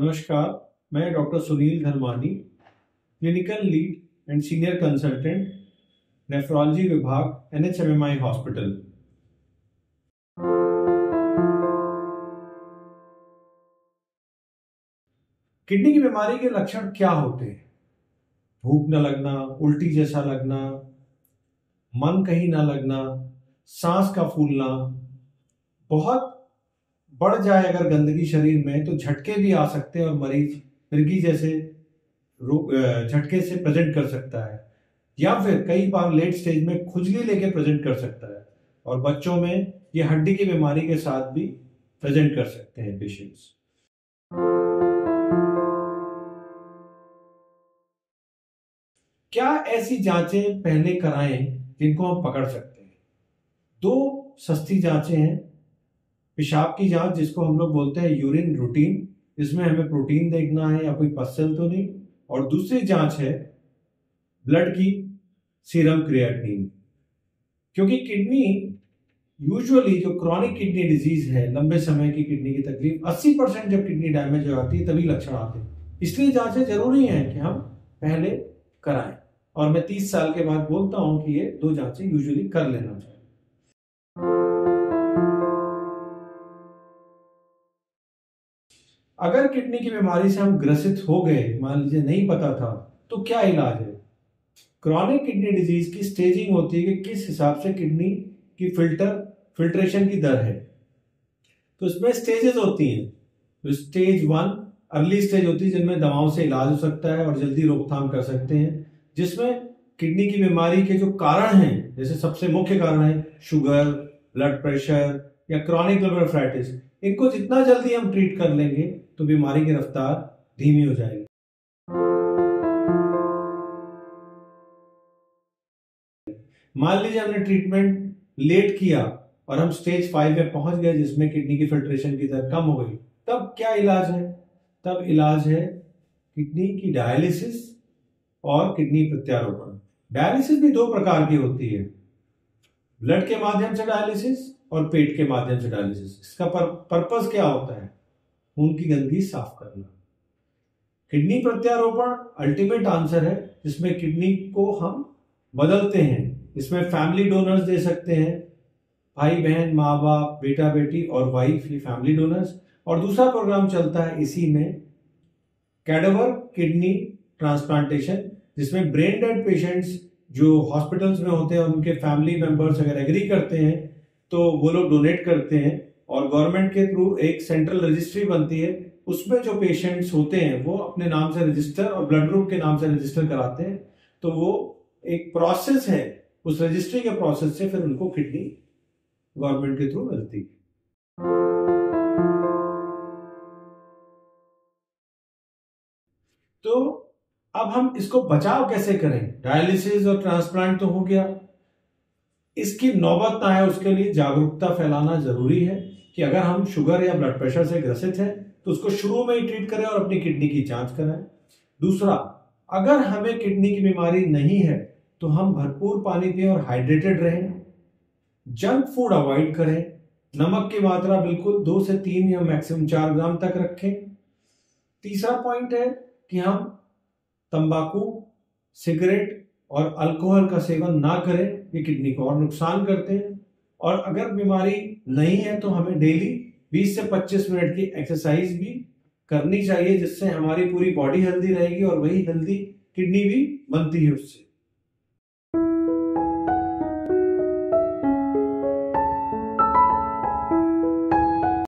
नमस्कार, मैं doctor Sunil Dharmani, clinical lead and senior consultant, nephrology विभाग, NHMMI हॉस्पिटल। किडनी की बीमारी के लक्षण क्या होते हैं? भूख न लगना, उल्टी जैसा लगना, मन कहीं न लगना, सांस का फूलना, बहुत बढ़ जाए अगर गंदगी शरीर में तो झटके भी आ सकते हैं और मरीज मिर्गी जैसे झटके से प्रेजेंट कर सकता है, या फिर कई बार लेट स्टेज में खुजली लेके प्रेजेंट कर सकता है, और बच्चों में ये हड्डी की बीमारी के साथ भी प्रेजेंट कर सकते हैं पेशेंट्स। क्या ऐसी जांचें पहले कराएं जिनको हम पकड़ सकते हैं? दो सस्ती जांचें हैं। पेशाब की जांच, जिसको हम लोग बोलते हैं यूरिन रूटीन, इसमें हमें प्रोटीन देखना है या कोई पस्सेल तो नहीं, और दूसरी जांच है ब्लड की सीरम क्रिएटिनिन। क्योंकि किडनी यूजुअली जो क्रॉनिक किडनी डिजीज है, लंबे समय की किडनी की तकलीफ, 80% जब किडनी डैमेज हो जाती है तभी लक्षण आते हैं। इसलिए जांचें जरूरी हैं कि हम पहले कराएं, और मैं 30 साल के बाद बोलता हूं कि ये दो जांचें यूजुअली कर लेना चाहिए। अगर किडनी की बीमारी से हम ग्रसित हो गए, मान लीजिए नहीं पता था, तो क्या इलाज है? क्रॉनिक किडनी डिजीज की स्टेजिंग होती है कि किस हिसाब से किडनी की फिल्ट्रेशन की दर है। तो इसमें स्टेजेस होती हैं। तो स्टेज 1 अर्ली स्टेज होती है, जिनमें दवाओं से इलाज हो सकता है और जल्दी रोकथाम कर सकते हैं, जिसमें किडनी की बीमारी के जो कारण हैं, जैसे सबसे मुख्य कारण है शुगर, ब्लड प्रेशर या क्रॉनिक लिवर नेफ्राइटिस, इनको जितना जल्दी हम ट्रीट कर लेंगे तो बीमारी की रफ्तार धीमी हो जाएगी। मान लीजिए हमने ट्रीटमेंट लेट किया और हम स्टेज 5 में पहुंच गए, जिसमें किडनी की फिल्ट्रेशन की दर कम हो गई, तब क्या इलाज है? तब इलाज है किडनी की डायलिसिस और किडनी प्रत्यारोपण। डायलिसिस भी दो प्रकार की होती है, ब्लड के माध्यम से डायलिसिस और पेट के माध्यम से डायलिसिस। इसका पर्पस क्या होता है? खून की गंदगी साफ करना। किडनी प्रत्यारोपण अल्टीमेट आंसर है, जिसमें किडनी को हम बदलते हैं। इसमें फैमिली डोनर्स दे सकते हैं, भाई बहन, माँ बाप, बेटा बेटी और वाइफ, ये फैमिली डोनर्स। और दूसरा प्रोग्राम चलता है इसी में, कैडावर किडनी ट्रांसप्लांटेशन, जिसमें ब्रेन डेड पेशेंट्स जो हॉस्पिटल्स में होते हैं, उनके फैमिली मेंबर्स अगर एग्री करते हैं तो वो लोग डोनेट करते हैं, और गवर्नमेंट के थ्रू एक सेंट्रल रजिस्ट्री बनती है। उसमें जो पेशेंट्स होते हैं वो अपने नाम से रजिस्टर और ब्लड ग्रुप के नाम से रजिस्टर कराते हैं। तो वो एक प्रोसेस है, उस रजिस्ट्री के प्रोसेस से फिर उनको किडनी गवर्नमेंट के थ्रू मिलती है। तो अब हम इसको बचाव कैसे करें? डायलिसिस और ट्रांसप्लांट तो हो गया, इसकी नौबत ना आए उसके लिए जागरूकता फैलाना जरूरी है कि अगर हम शुगर या ब्लड प्रेशर से ग्रसित हैं तो उसको शुरू में ही ट्रीट करें और अपनी किडनी की जांच कराएं। दूसरा, अगर हमें किडनी की बीमारी नहीं है तो हम भरपूर पानी पिएं और हाइड्रेटेड रहें। जंक फूड अवॉइड करें। नमक की मात्रा बिल्कुल 2 से 3 या मैक्सिमम 4 ग्राम तक रखें। तीसरा पॉइंट है कि हम तंबाकू, सिगरेट और अल्कोहल का सेवन ना करें, ये किडनी को और नुकसान करते हैं। और अगर बीमारी नहीं है तो हमें डेली 20 से 25 मिनट की एक्सरसाइज भी करनी चाहिए, जिससे हमारी पूरी बॉडी हेल्दी रहेगी और वही हेल्दी किडनी भी बनती है उससे।